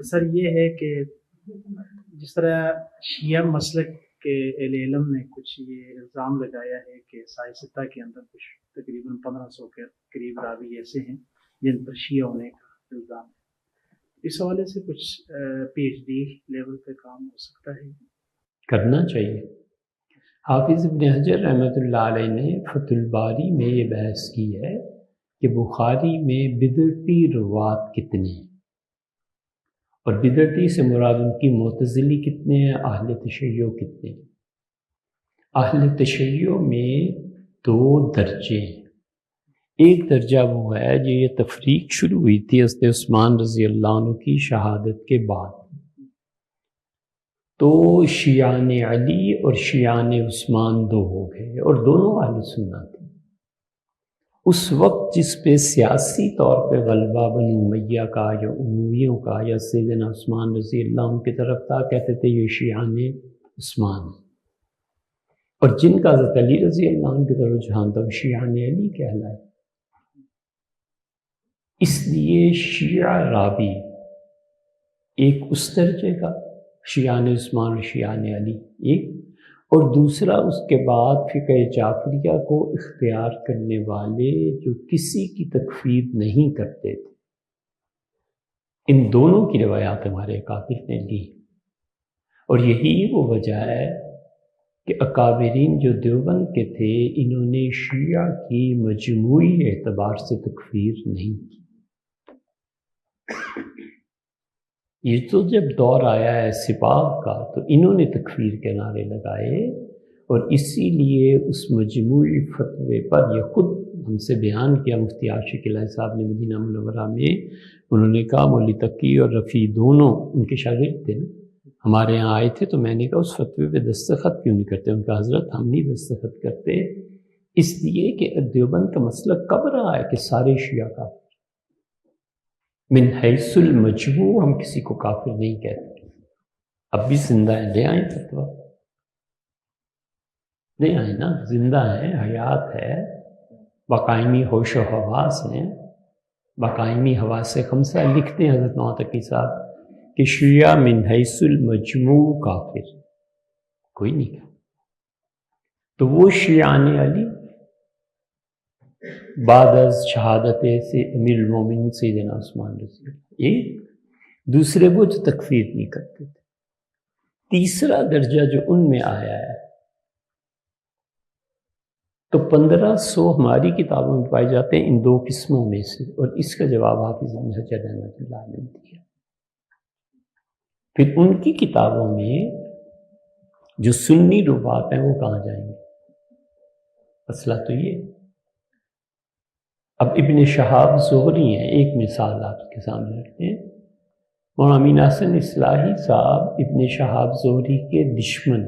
سر یہ ہے کہ جس طرح شیعہ مسلک کے اہل علم نے کچھ یہ الزام لگایا ہے کہ سائے ستہ کے اندر کچھ تقریباً 1500 کے قریب راوی ایسے ہیں جن پر شیعہ ہونے کا الزام ہے، اس حوالے سے کچھ پی ایچ ڈی لیول پہ کام ہو سکتا ہے؟ کرنا چاہیے۔ حافظ ابن حجر رحمۃ اللہ علیہ نے فتح الباری میں یہ بحث کی ہے کہ بخاری میں بدعتی روات کتنے ہیں، اور بدعتی سے مراد ان کی معتزلی کتنے ہیں، اہل تشیع کتنے ہیں۔ اہل تشیع میں 2 درجے ہیں۔ ایک درجہ وہ ہے جو یہ تفریق شروع ہوئی تھی حضرت عثمان رضی اللہ عنہ کی شہادت کے بعد، تو شیعان علی اور شیعان عثمان 2 ہو گئے، اور دونوں اہل سنت تھے۔ اس وقت جس پہ سیاسی طور پہ غلبہ بنو امیہ کا یا امویوں کا یا سیدنا عثمان رضی اللہ عنہ کی طرف تھا، کہتے تھے یہ شیعان عثمان، اور جن کا حضرت علی رضی اللہ عنہ کی طرف رجحان تھا وہ شیعان علی کہلائے۔ اس لیے شیعہ راوی ایک اس درجے کا شیعان عثمان اور شیعان علی ایک، اور دوسرا اس کے بعد فقہ جعفریہ کو اختیار کرنے والے جو کسی کی تکفیر نہیں کرتے تھے۔ ان دونوں کی روایات ہمارے اکابر نے لی، اور یہی وہ وجہ ہے کہ اکابرین جو دیوبند کے تھے انہوں نے شیعہ کی مجموعی اعتبار سے تکفیر نہیں کی۔ یہ تو جب دور آیا ہے سپاہ کا تو انہوں نے تکفیر کے نعرے لگائے، اور اسی لیے اس مجموعی فتوے پر یہ خود ہم سے بیان کیا مفتی عاشق الہی صاحب نے مدینہ منورہ میں، انہوں نے کہا مولوی تقی اور رفیع دونوں ان کے شاگرد تھے نا، ہمارے یہاں آئے تھے، تو میں نے کہا اس فتوے پہ دستخط کیوں نہیں کرتے؟ ان کا حضرت ہم نہیں دستخط کرتے، اس لیے کہ دیوبند کا مسلک کب رہا ہے کہ سارے شیعہ کافر، من حیث المجموع ہم کسی کو کافر نہیں کہتے۔ اب بھی زندہ ہیں، لے آئیں فتویٰ، لے آئیں نا، زندہ ہیں، حیات ہے، باقائمی ہوش و حواس ہیں، باقائمی حواس خمسہ لکھتے ہیں حضرت نوتقی صاحب کہ شیعہ من حیث المجموع کافر، کوئی نہیں کہا۔ تو وہ شیعان علی بعد از شہادت سے امیر المومنین سیدنا عثمان رضی اللہ، ایک دوسرے وہ جو تکفیر نہیں کرتے تھے۔ تیسرا درجہ جو ان میں آیا ہے تو 1500 ہماری کتابوں میں پائے جاتے ہیں ان 2 قسموں میں سے، اور اس کا جواب حافظ ابن حجر رحمۃ اللہ علیہ نے دیا۔ پھر ان کی کتابوں میں جو سنی روات ہیں وہ کہاں جائیں گے؟ مسئلہ تو یہ، اب ابن شہاب زہری ہیں، ایک مثال آپ کے سامنے رکھتے ہیں، مولانا امین حسن اصلاحی صاحب ابن شہاب زہری کے دشمن،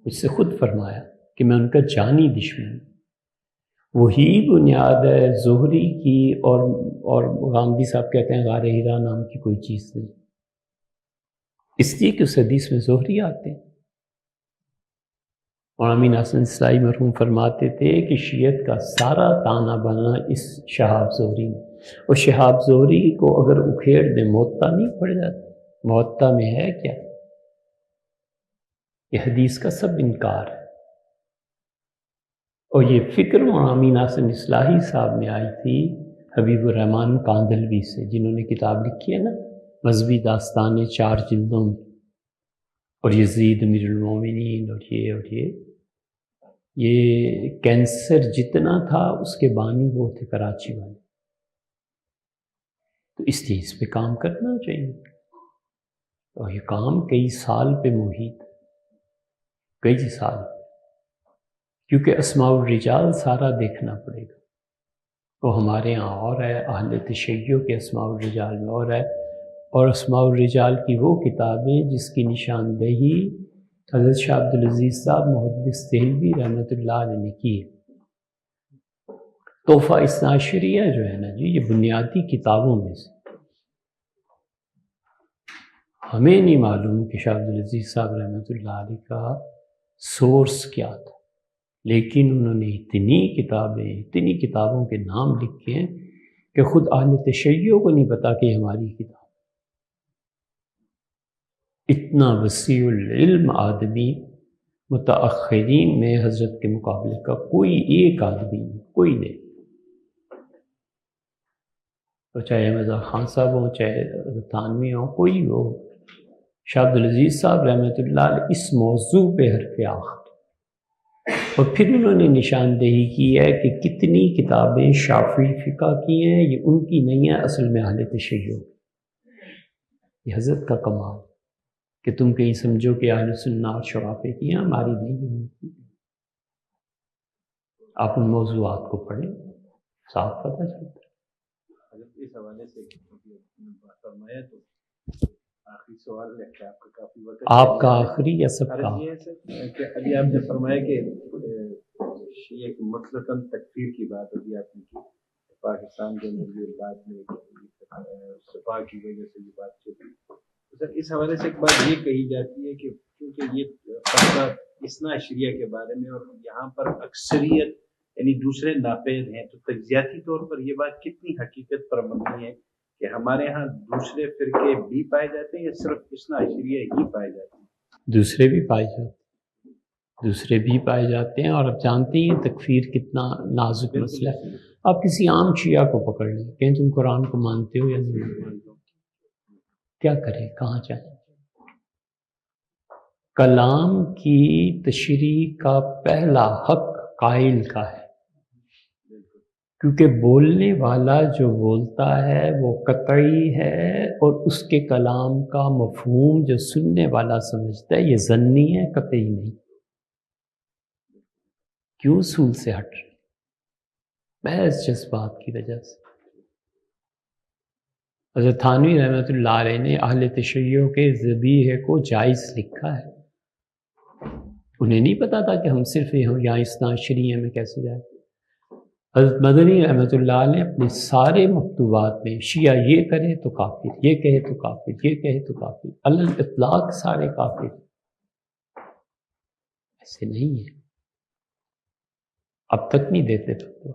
اس سے خود فرمایا کہ میں ان کا جانی دشمن، وہی بنیاد ہے زہری کی، اور غامدی صاحب کہتے ہیں غار ہرا نام کی کوئی چیز نہیں، اس لیے کہ اس حدیث میں زہری آتے ہیں۔ مولانا امین حسن اصلاحی مرحوم فرماتے تھے کہ شیعت کا سارا تانا بانا اس شہاب زہری میں، اور شہاب زہری کو اگر اکھیڑ دیں موطا نہیں پڑ جاتا، موطا میں ہے کیا؟ یہ حدیث کا سب انکار ہے، اور یہ فکر مولانا امین حسن اصلاحی صاحب میں آئی تھی حبیب الرحمن کاندھلوی سے، جنہوں نے کتاب لکھی ہے نا مذہبی داستانیں 4 جلدوں میں، اور یزید امیر المومنین اور یہ کینسر جتنا تھا اس کے بانی وہ تھے کراچی والے، تو اس لیے اس پہ کام کرنا چاہیے، اور یہ کام کئی سال پہ محیط، کئی سال، کیونکہ اسماء الرجال سارا دیکھنا پڑے گا، وہ ہمارے ہاں اور ہے، اہل تشیع کے اسماء الرجال میں اور ہے، اور اسماء الرجال کی وہ کتابیں جس کی نشاندہی حضرت شاہ عبدالعزیز صاحب محدث دہلوی رحمۃ اللہ علیہ نے کی ہے۔ تحفہ اثنا عشریہ جو ہے نا جی، یہ بنیادی کتابوں میں سے، ہمیں نہیں معلوم کہ شاہ عبدالعزیز صاحب رحمۃ اللہ علیہ کا سورس کیا تھا، لیکن انہوں نے اتنی کتابوں کے نام لکھے ہیں کہ خود اہل تشیع کو نہیں پتا کہ یہ ہماری کتاب، اتنا وسیع العلم آدمی متأخرین میں حضرت کے مقابلے کا کوئی ایک آدمی نہیں، کوئی نہیں، تو چاہے احمد خان صاحب ہوں، چاہے حضرت تھانوی ہوں، کوئی ہو، شاہ عبدالعزیز صاحب رحمۃ اللہ علیہ اس موضوع پہ حرف آخر، اور پھر انہوں نے نشاندہی کی ہے کہ کتنی کتابیں شافعی فقہ کی ہیں، یہ ان کی نہیں ہیں، اصل میں اہل تشیع، یہ حضرت کا کمال کہ تم کہیں سمجھو کہ اہل سنہ اور شوافی کی ہیں، ہماری نہیں ہے۔ آپ ان موضوعات کو پڑھیں، صاف پتہ چلتا ہے۔ اس حوالے سے فرمایا تو آخری سوال ہے کہ آپ کا کافی وقت آپ کا آخری یا سب کا؟ کہ ابھی آپ نے فرمایا کہ شیعہ کی مطلقاً تکفیر کی بات ابھی آپ نے کی، پاکستان کے اندر یہ بات میں صفا کی وجہ سے یہ بات چلی، سر اس حوالے سے ایک بات یہ کہی جاتی ہے کہ کیونکہ یہ فیصلہ اثنا عشریہ کے بارے میں اور یہاں پر اکثریت یعنی دوسرے ناپید ہیں، تو تجزیاتی طور پر یہ بات کتنی حقیقت پر مبنی ہے کہ ہمارے ہاں دوسرے فرقے بھی پائے جاتے ہیں یا صرف اثنا عشریہ ہی پائے جاتے ہیں؟ دوسرے بھی پائے جاتے ہیں، دوسرے بھی پائے جاتے ہیں، اور اب جانتے ہیں تکفیر کتنا نازک مسئلہ ہے۔ آپ کسی عام شیعہ کو پکڑ لیں، کہیں تم قرآن کو مانتے ہو یا نہیں مانتے ہو، کیا کریں، کہاں جائیں؟ کلام کی تشریح کا پہلا حق قائل کا ہے، کیونکہ بولنے والا جو بولتا ہے وہ قطعی ہے، اور اس کے کلام کا مفہوم جو سننے والا سمجھتا ہے یہ ظنی ہے، قطعی نہیں۔ کیوں اصول سے ہٹ رہے؟ محض جذبات کی وجہ سے۔ حضرت تھانوی رحمۃ اللہ علیہ نے اہل تشیع کے ذبیح کو جائز لکھا ہے، انہیں نہیں پتا تھا کہ ہم صرف یہاں اثنا عشریہ میں کیسے جائیں۔ حضرت مدنی رحمۃ اللہ علیہ اپنے سارے مکتوبات میں شیعہ یہ کرے تو کافر، یہ کہے تو کافر، یہ کہے تو کافر، علی الاطلاق سارے کافر، ایسے نہیں ہے، اب تک نہیں دیتے تھے۔